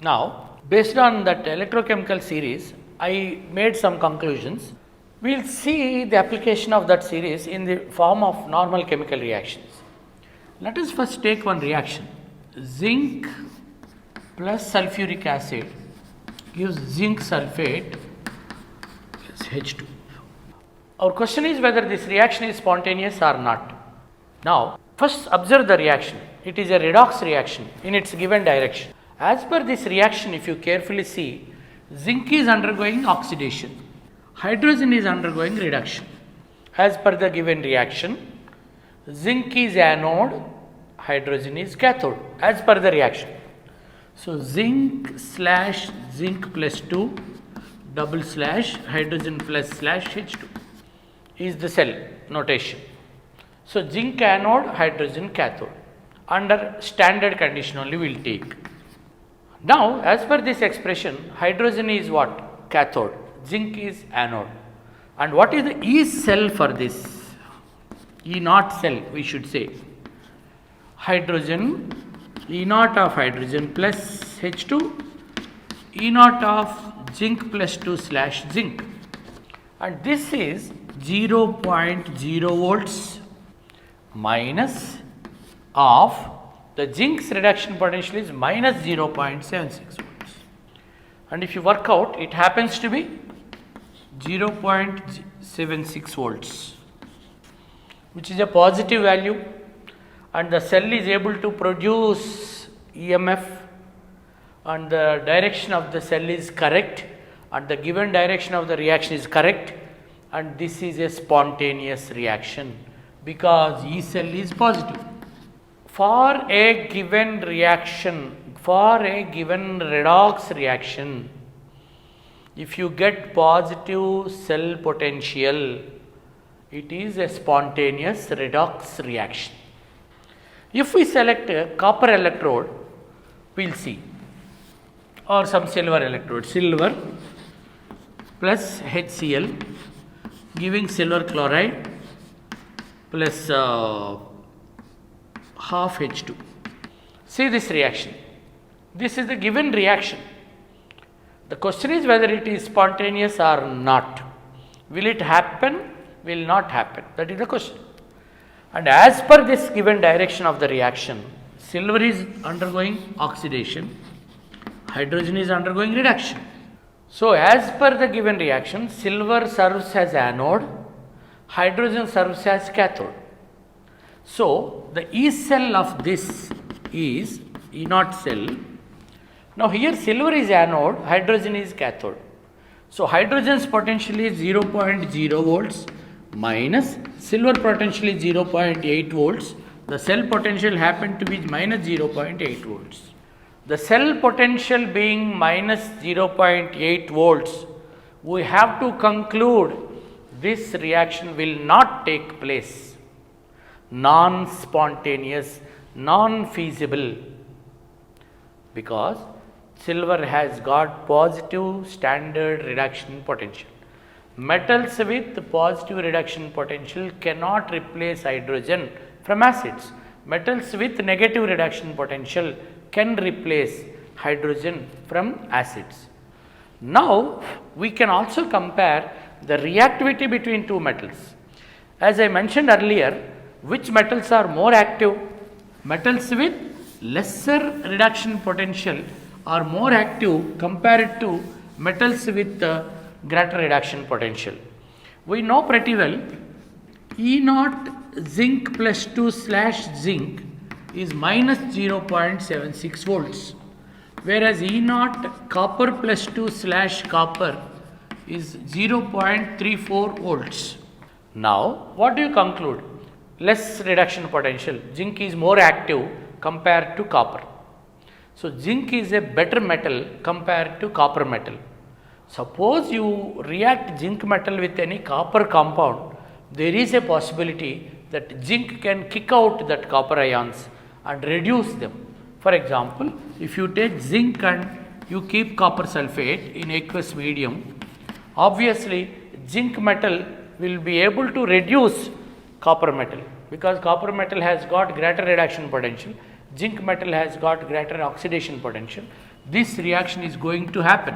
Now, based on that electrochemical series, I made some conclusions. We will see the application of that series in the form of normal chemical reactions. Let us first take one reaction. Zinc plus sulfuric acid gives zinc sulfate plus H2. Our question is whether this reaction is spontaneous or not. Now, first observe the reaction. It is a redox reaction in its given direction. As per this reaction, if you carefully see, zinc is undergoing oxidation, hydrogen is undergoing reduction. As per the given reaction, zinc is anode, hydrogen is cathode, as per the reaction. So, zinc slash zinc plus 2 double slash hydrogen plus slash H2 is the cell notation. So, zinc anode, hydrogen cathode. Under standard condition only we will take. Now, as per this expression, hydrogen is what? Cathode. Zinc is anode. And what is the E cell for this? E naught cell we should say. Hydrogen, E naught of hydrogen plus H2, E naught of zinc plus 2 slash zinc. And this is 0.0 volts minus of the zinc's reduction potential is minus 0.76 volts. And if you work out, it happens to be 0.76 volts, which is a positive value, and the cell is able to produce EMF, and the direction of the cell is correct, and the given direction of the reaction is correct, and this is a spontaneous reaction because E cell is positive. For a given reaction, for a given redox reaction, if you get positive cell potential, it is a spontaneous redox reaction. If we select a copper electrode, we will see, or some silver electrode, silver plus HCl giving silver chloride plus half H2. See this reaction. This is the given reaction. The question is whether it is spontaneous or not. Will it happen? Will not happen? That is the question. And as per this given direction of the reaction, silver is undergoing oxidation, hydrogen is undergoing reduction. So, as per the given reaction, silver serves as anode, hydrogen serves as cathode. So, the E cell of this is E naught cell. Now, here silver is anode, hydrogen is cathode. So, hydrogen's potential is 0.0 volts minus silver potential is 0.8 volts. The cell potential happened to be minus 0.8 volts. The cell potential being minus 0.8 volts, we have to conclude this reaction will not take place. Non-spontaneous, non-feasible, because silver has got positive standard reduction potential. Metals with positive reduction potential cannot replace hydrogen from acids. Metals with negative reduction potential can replace hydrogen from acids. Now, we can also compare the reactivity between two metals. As I mentioned earlier, which metals are more active? Metals with lesser reduction potential are more active compared to metals with greater reduction potential. We know pretty well E naught zinc plus 2 slash zinc is minus 0.76 volts, whereas E naught copper plus 2 slash copper is 0.34 volts. Now, what do you conclude? Less reduction potential. Zinc is more active compared to copper. So, zinc is a better metal compared to copper metal. Suppose you react zinc metal with any copper compound, there is a possibility that zinc can kick out that copper ions and reduce them. For example, if you take zinc and you keep copper sulfate in aqueous medium, obviously zinc metal will be able to reduce copper metal, because copper metal has got greater reduction potential, zinc metal has got greater oxidation potential. this reaction is going to happen.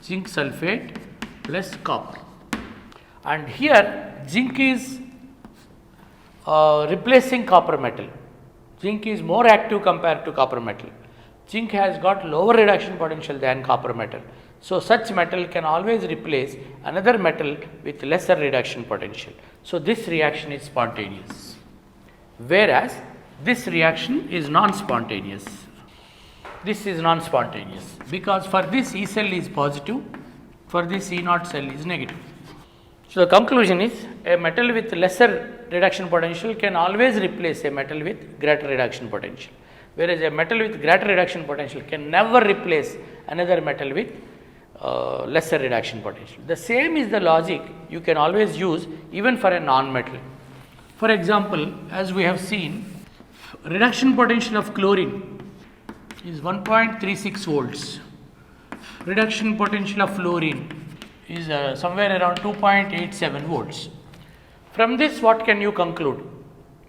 Zinc sulfate plus copper. And here zinc is replacing copper metal. Zinc is more active compared to copper metal. Zinc has got lower reduction potential than copper metal. So, such metal can always replace another metal with lesser reduction potential. So, this reaction is spontaneous, whereas this reaction is non-spontaneous. This is non-spontaneous because for this E cell is positive, for this E naught cell is negative. So, the conclusion is a metal with lesser reduction potential can always replace a metal with greater reduction potential, whereas a metal with greater reduction potential can never replace another metal with lesser reduction potential. The same is the logic you can always use even for a non-metal. For example, as we have seen, reduction potential of chlorine is 1.36 volts. Reduction potential of fluorine is somewhere around 2.87 volts. From this, what can you conclude?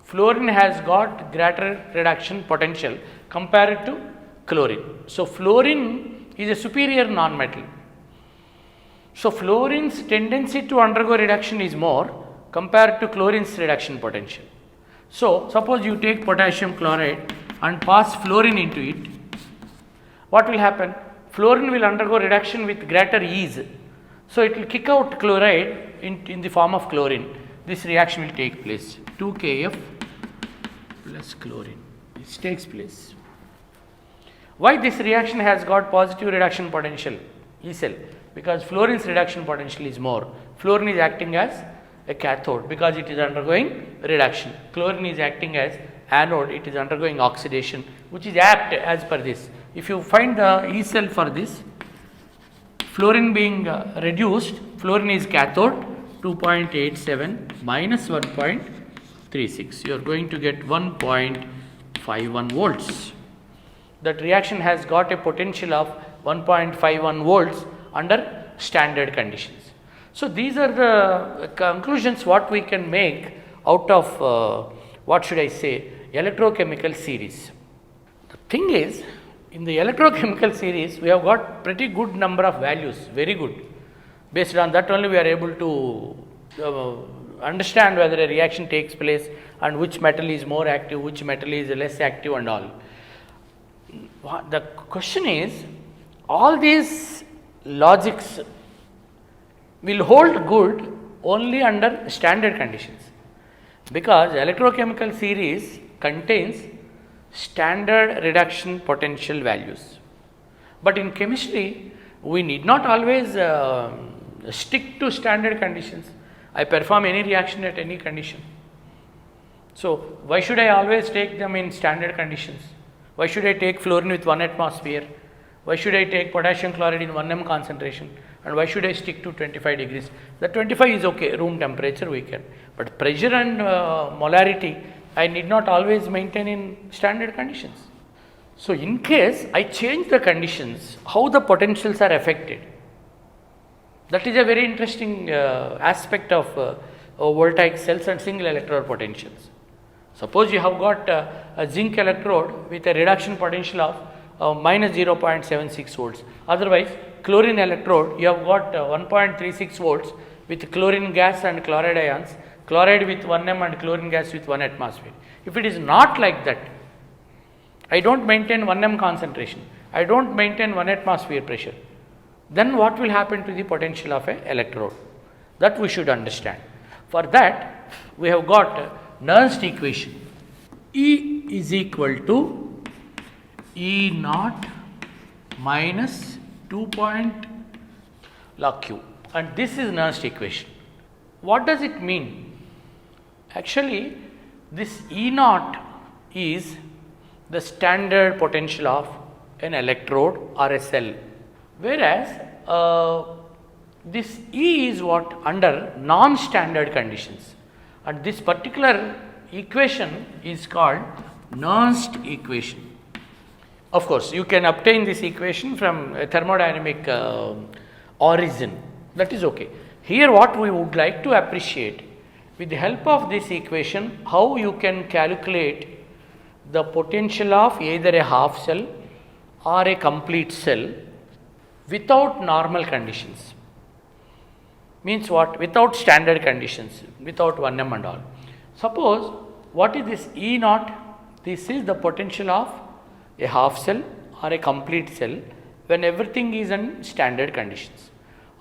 Fluorine has got greater reduction potential compared to chlorine. So, fluorine is a superior non-metal. So, fluorine's tendency to undergo reduction is more compared to chlorine's reduction potential. So, suppose you take potassium chloride and pass fluorine into it, what will happen? Fluorine will undergo reduction with greater ease. So, it will kick out chloride in the form of chlorine. This reaction will take place, 2Kf plus chlorine. This takes place. Why this reaction has got positive reduction potential? E cell, because fluorine's reduction potential is more. Fluorine is acting as a cathode because it is undergoing reduction. Chlorine is acting as anode, it is undergoing oxidation, which is apt as per this. If you find the E cell for this, fluorine being reduced, fluorine is cathode, 2.87 minus 1.36, you are going to get 1.51 volts. That reaction has got a potential of 1.51 volts under standard conditions. So, these are the conclusions what we can make out of what should I say, electrochemical series. The thing is, in the electrochemical series, we have got pretty good number of values, very good. Based on that only we are able to understand whether a reaction takes place and which metal is more active, which metal is less active and all. The question is, all these logics will hold good only under standard conditions, because electrochemical series contains standard reduction potential values. But in chemistry, we need not always stick to standard conditions. I perform any reaction at any condition. So, why should I always take them in standard conditions? Why should I take fluorine with 1 atmosphere? Why should I take potassium chloride in 1 m concentration? And why should I stick to 25 degrees? The 25 is okay, room temperature we can. But pressure and molarity, I need not always maintain in standard conditions. So, in case I change the conditions, how the potentials are affected? That is a very interesting aspect of voltaic cells and single electrode potentials. Suppose you have got a zinc electrode with a reduction potential of minus 0.76 volts. Otherwise, chlorine electrode, you have got 1.36 volts with chlorine gas and chloride ions, chloride with 1 m and chlorine gas with 1 atmosphere. If it is not like that, I don't maintain 1 m concentration, I don't maintain 1 atmosphere pressure, then what will happen to the potential of an electrode? That we should understand. For that, we have got Nernst equation. E is equal to E naught minus 2 log Q, and this is Nernst equation. What does it mean? Actually, this E naught is the standard potential of an electrode or a cell, whereas this E is what under non-standard conditions, and this particular equation is called Nernst equation. Of course, you can obtain this equation from a thermodynamic origin, that is okay. Here what we would like to appreciate, with the help of this equation, how you can calculate the potential of either a half cell or a complete cell without normal conditions. Means what? Without standard conditions, without 1m and all. Suppose, what is this E naught? This is the potential of a half cell or a complete cell when everything is in standard conditions.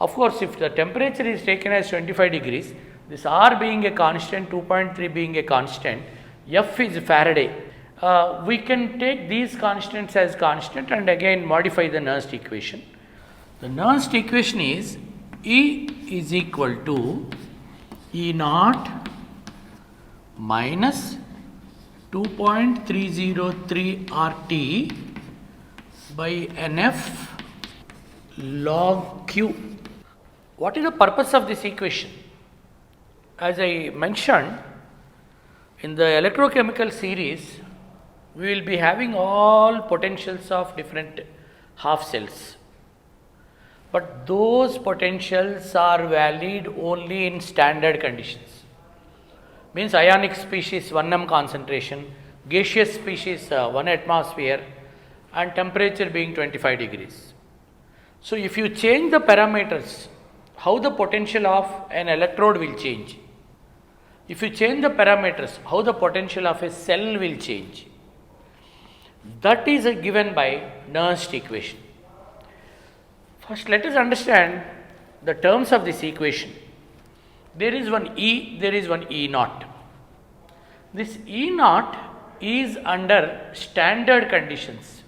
Of course, if the temperature is taken as 25 degrees, this R being a constant, 2.3 being a constant, F is Faraday. We can take these constants as constant and again modify the Nernst equation. The Nernst equation is E is equal to E naught minus 2.303 RT by NF log Q. What is the purpose of this equation? As I mentioned, in the electrochemical series, we will be having all potentials of different half cells. But those potentials are valid only in standard conditions. Means ionic species 1m concentration, gaseous species 1 atmosphere and temperature being 25 degrees. So, if you change the parameters, how the potential of an electrode will change? If you change the parameters, how the potential of a cell will change? That is given by Nernst equation. First, let us understand the terms of this equation. There is one E, there is one E naught. This E naught is under standard conditions,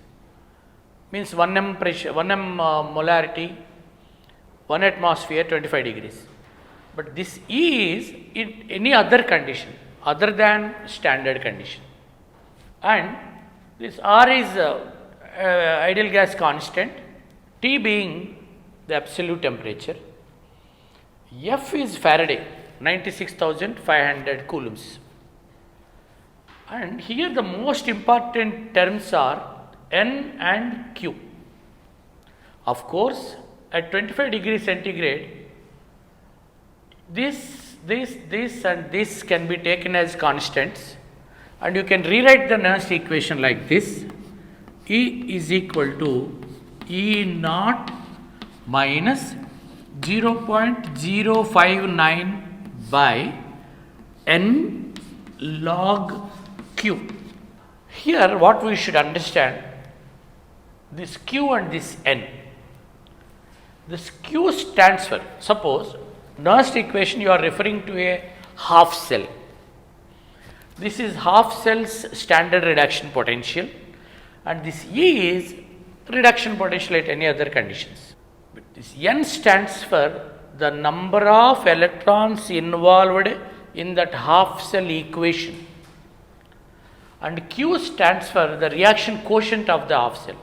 means 1m pressure, 1m molarity, 1 atmosphere, 25 degrees. But this E is in any other condition other than standard condition. And this R is ideal gas constant, T being the absolute temperature, F is Faraday, 96,500 coulombs. And here the most important terms are N and Q. Of course, at 25 degrees centigrade, this and this can be taken as constants, and you can rewrite the Nernst equation like this: E is equal to E naught minus 0.059 by N log Q. Here what we should understand, this Q and this N. This Q stands for, suppose Nernst equation you are referring to a half cell. This is half cell's standard reduction potential, and this E is reduction potential at any other conditions. But this N stands for the number of electrons involved in that half cell equation, and Q stands for the reaction quotient of the half cell.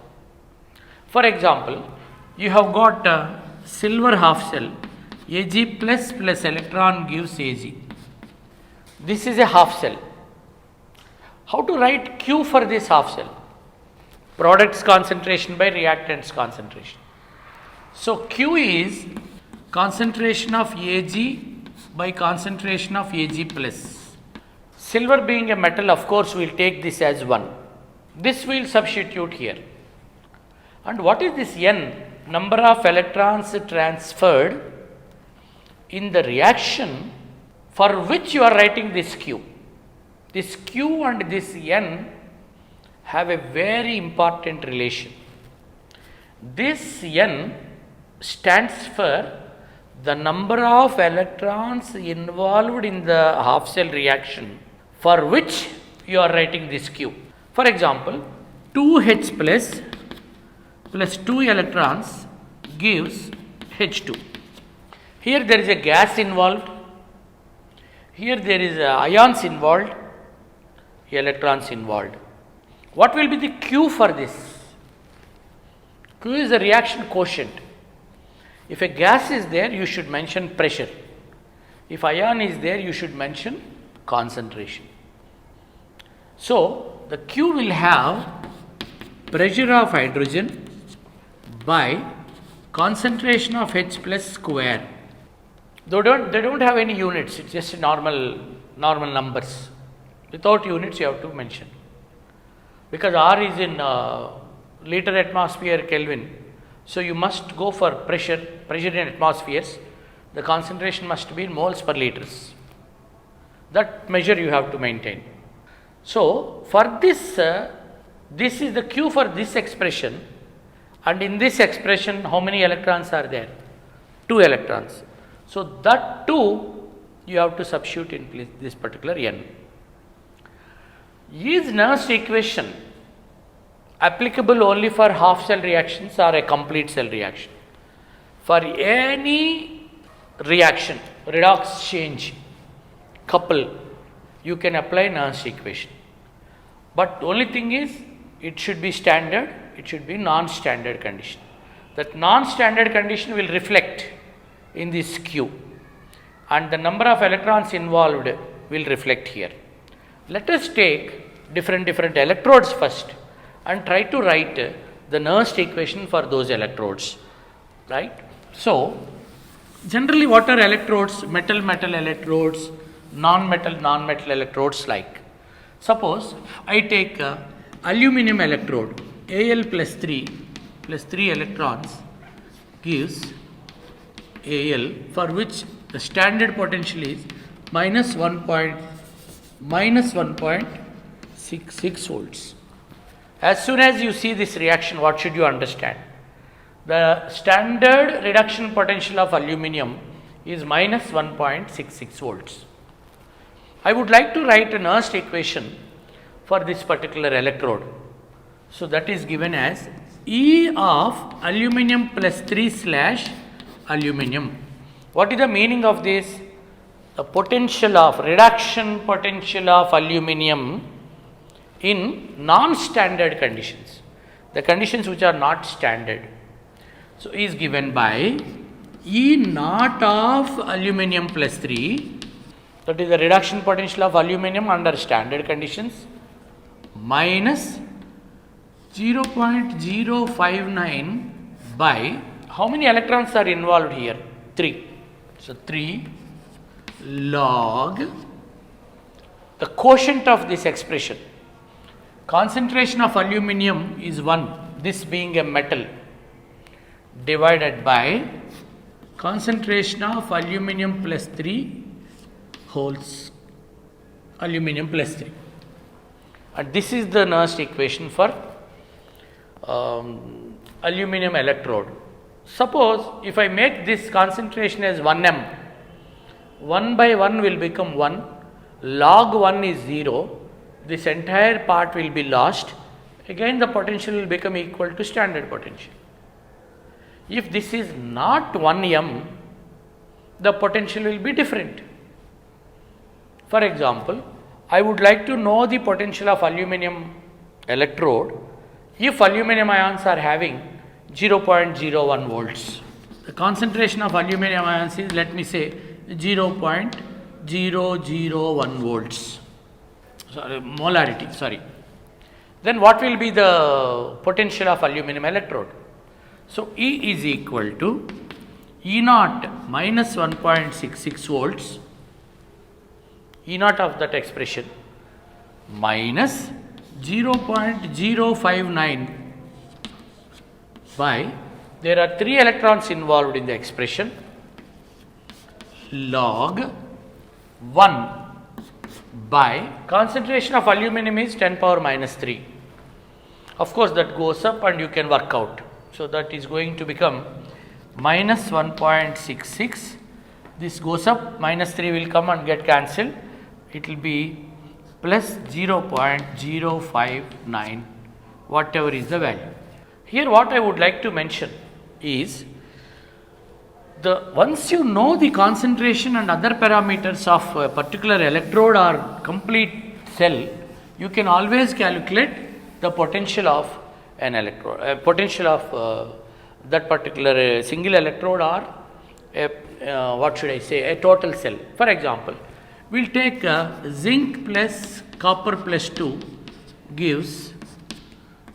For example, you have got a silver half cell, Ag plus electron gives Ag. This is a half cell. How to write Q for this half cell? Products concentration by reactants concentration. So, Q is concentration of Ag by concentration of Ag plus. Silver being a metal, of course, we will take this as 1. This we will substitute here. And what is this N? Number of electrons transferred in the reaction for which you are writing this Q. This Q and this N have a very important relation. This N stands for the number of electrons involved in the half cell reaction for which you are writing this Q. For example, 2H plus 2 electrons gives H2. Here there is a gas involved, here there is ions involved, electrons involved. What will be the Q for this? Q is the reaction quotient. If a gas is there, you should mention pressure. If ion is there, you should mention concentration. So, the Q will have pressure of hydrogen by concentration of H plus square. They don't have any units, it's just normal numbers. Without units you have to mention, because R is in liter atmosphere Kelvin. So you must go for pressure in atmospheres. The concentration must be in moles per liters. That measure you have to maintain. So for this, this is the Q for this expression, and in this expression how many electrons are there? 2 electrons. So that 2 you have to substitute in this particular N. Is Nernst equation applicable only for half cell reactions or a complete cell reaction? For any reaction, redox change, couple, you can apply Nernst equation. But only thing is, it should be standard, it should be non-standard condition. That non-standard condition will reflect in this Q, and the number of electrons involved will reflect here. Let us take different electrodes first and try to write the Nernst equation for those electrodes, right? So generally what are electrodes? Metal electrodes, non-metal electrodes. Like suppose I take aluminum electrode, Al plus 3 electrons gives Al, for which the standard potential is minus 1.66 volts. As soon as you see this reaction, what should you understand? The standard reduction potential of aluminum is minus 1.66 volts. I would like to write a Nernst equation for this particular electrode. So that is given as E of aluminum plus 3 slash aluminum. What is the meaning of this? The potential of reduction potential of aluminum in non-standard conditions, the conditions which are not standard. So is given by E naught of aluminum plus 3, that is the reduction potential of aluminum under standard conditions, minus 0.059 by, how many electrons are involved here? 3. So 3 log the quotient of this expression. Concentration of aluminum is 1, this being a metal, divided by concentration of aluminum plus 3 wholes aluminum plus 3. And this is the Nernst equation for aluminum electrode. Suppose if I make this concentration as 1m, 1 by 1 will become 1, log 1 is 0, this entire part will be lost, again the potential will become equal to standard potential. If this is not 1m, the potential will be different. For example, I would like to know the potential of aluminum electrode if aluminum ions are having 0.01 volts. The concentration of aluminum ions is, let me say, 0.001 volts. Sorry, molarity, sorry. Then what will be the potential of aluminum electrode? So E is equal to E naught minus 1.66 volts, E naught of that expression, minus 0.059 by, there are 3 electrons involved in the expression, log 1 by concentration of aluminum is 10 power minus 3. Of course, that goes up and you can work out. So that is going to become minus 1.66. This goes up, minus 3 will come and get cancelled. It will be plus 0.059, whatever is the value. Here what I would like to mention is, once you know the concentration and other parameters of a particular electrode or complete cell, you can always calculate the potential of an electrode, potential of that particular single electrode or what should I say, a total cell. For example, we will take zinc plus copper plus 2 gives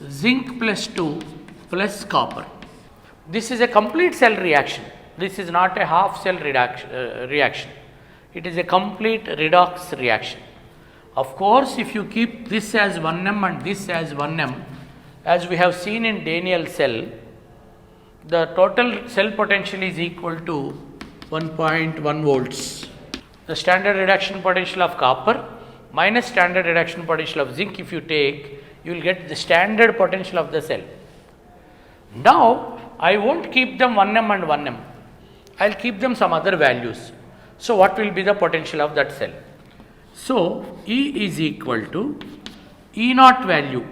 zinc plus 2 plus copper. This is a complete cell reaction. This is not a half cell reaction. It is a complete redox reaction. Of course, if you keep this as 1m and this as 1m, as we have seen in Daniell cell, the total cell potential is equal to 1.1 volts. The standard reduction potential of copper minus standard reduction potential of zinc, if you take, you will get the standard potential of the cell. Now, I won't keep them 1m and 1m, I will keep them some other values. So, what will be the potential of that cell? So, E is equal to E naught value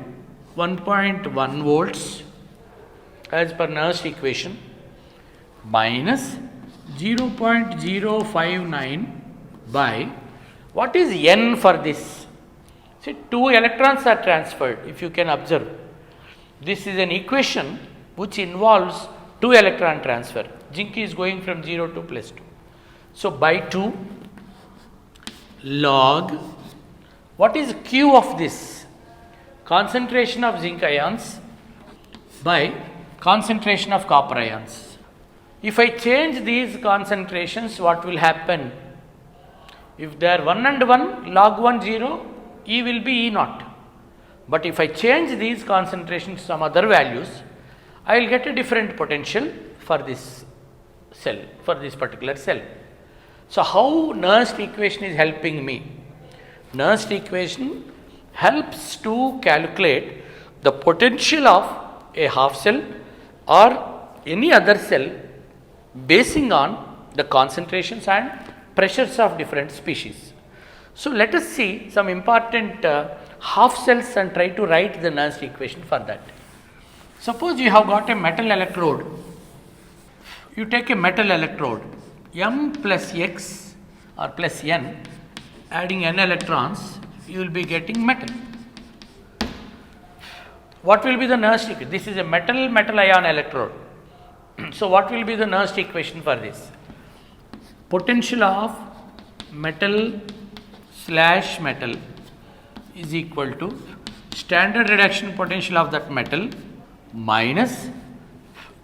1.1 volts as per Nernst equation minus 0.059 by, what is N for this? See, 2 electrons are transferred, if you can observe. This is an equation which involves 2 electron transfer. Zinc is going from 0 to plus 2. So, by 2 log, what is Q of this? Concentration of zinc ions by concentration of copper ions. If I change these concentrations, what will happen? If they are 1 and 1, log 1 0, E will be E naught. But if I change these concentrations to some other values, I will get a different potential for this cell, for this particular cell. So, how Nernst equation is helping me? Nernst equation helps to calculate the potential of a half cell or any other cell basing on the concentrations and pressures of different species. So, let us see some important half cells and try to write the Nernst equation for that. Suppose you have got a metal electrode. You take a metal electrode, M plus X or plus N, adding N electrons, you will be getting metal. What will be the Nernst equation? This is a metal ion electrode. So, what will be the Nernst equation for this? Potential of metal slash metal is equal to standard reduction potential of that metal minus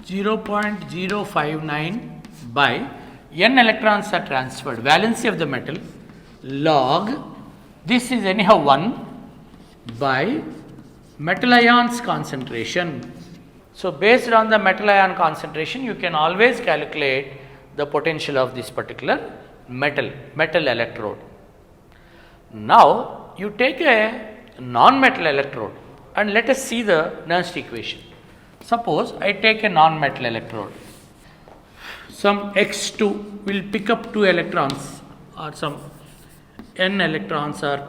0.059 by N electrons are transferred, valency of the metal, log, this is anyhow 1 by metal ions concentration. So, based on the metal ion concentration, you can always calculate the potential of this particular metal electrode. Now, you take a non-metal electrode and let us see the Nernst equation. Suppose I take a non-metal electrode, some X2 will pick up 2 electrons or some N electrons, or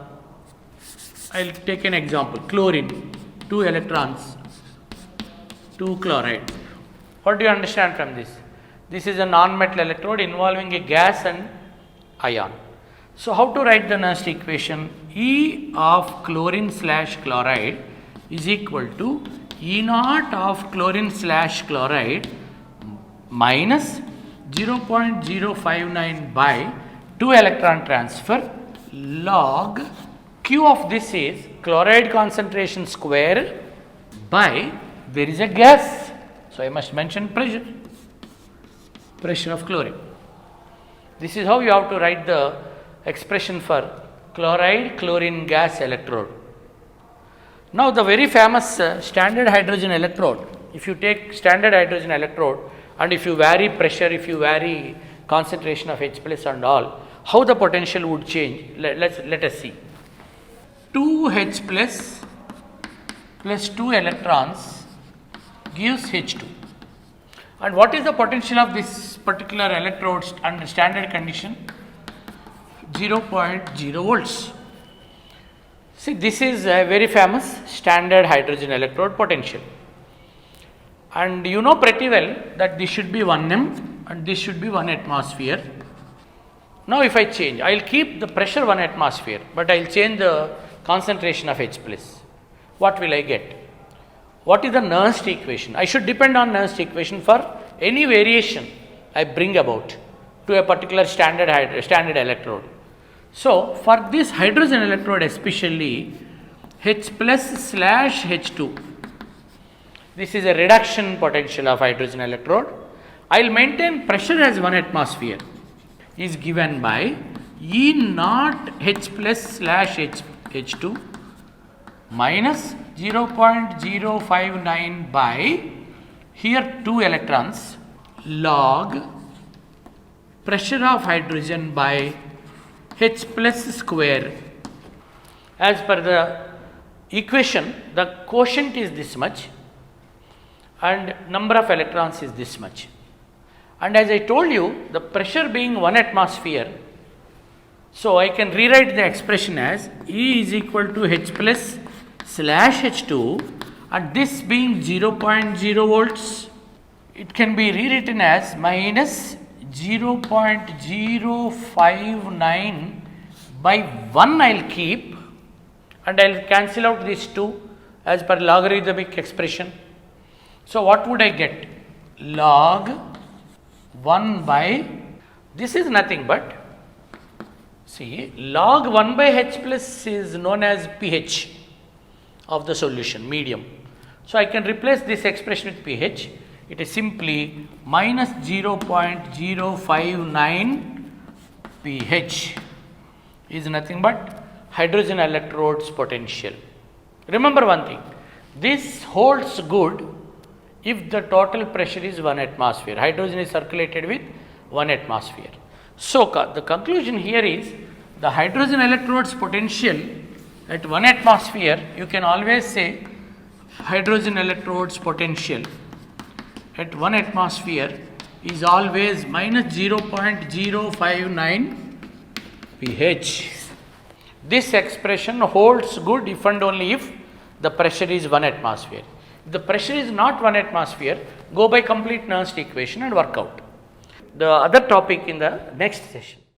I will take an example, chlorine, 2 electrons, 2 chloride. What do you understand from this? This is a non-metal electrode involving a gas and ion. So, how to write the Nernst equation? E of chlorine slash chloride is equal to E naught of chlorine slash chloride minus 0.059 by 2 electron transfer log Q of this is chloride concentration square by, there is a gas. So, I must mention pressure of chlorine. This is how you have to write the expression for chloride chlorine gas electrode. Now, the very famous standard hydrogen electrode, if you take standard hydrogen electrode and if you vary pressure, if you vary concentration of H plus and all, how the potential would change? Let us see. 2 H plus 2 electrons gives H2. And what is the potential of this particular electrode under standard condition? 0.0 volts. See, this is a very famous standard hydrogen electrode potential. And you know pretty well that this should be 1m and this should be 1 atmosphere. Now, if I change, I will keep the pressure 1 atmosphere, but I will change the concentration of H plus. What will I get? What is the Nernst equation? I should depend on Nernst equation for any variation I bring about to a particular standard electrode. So, for this hydrogen electrode especially, H plus slash H2, this is a reduction potential of hydrogen electrode. I will maintain pressure as 1 atmosphere is given by E naught H plus slash H2 minus 0.059 by, here 2 electrons, log pressure of hydrogen by H plus square. As per the equation, the quotient is this much and number of electrons is this much. And as I told you, the pressure being 1 atmosphere, so I can rewrite the expression as E is equal to H plus slash H2, and this being 0.0 volts, it can be rewritten as minus 0.059 by 1 I will keep, and I will cancel out these 2 as per logarithmic expression. So, what would I get? Log 1 by, this is nothing but, see, log 1 by H plus is known as pH of the solution, medium. So, I can replace this expression with pH. It is simply minus 0.059 pH is nothing but hydrogen electrodes potential. Remember one thing, this holds good if the total pressure is 1 atmosphere. Hydrogen is circulated with 1 atmosphere. So, the conclusion here is the hydrogen electrodes potential at 1 atmosphere, you can always say hydrogen electrodes potential at 1 atmosphere is always minus 0.059 pH. This expression holds good if and only if the pressure is 1 atmosphere. If the pressure is not 1 atmosphere, go by complete Nernst equation and work out. The other topic in the next session.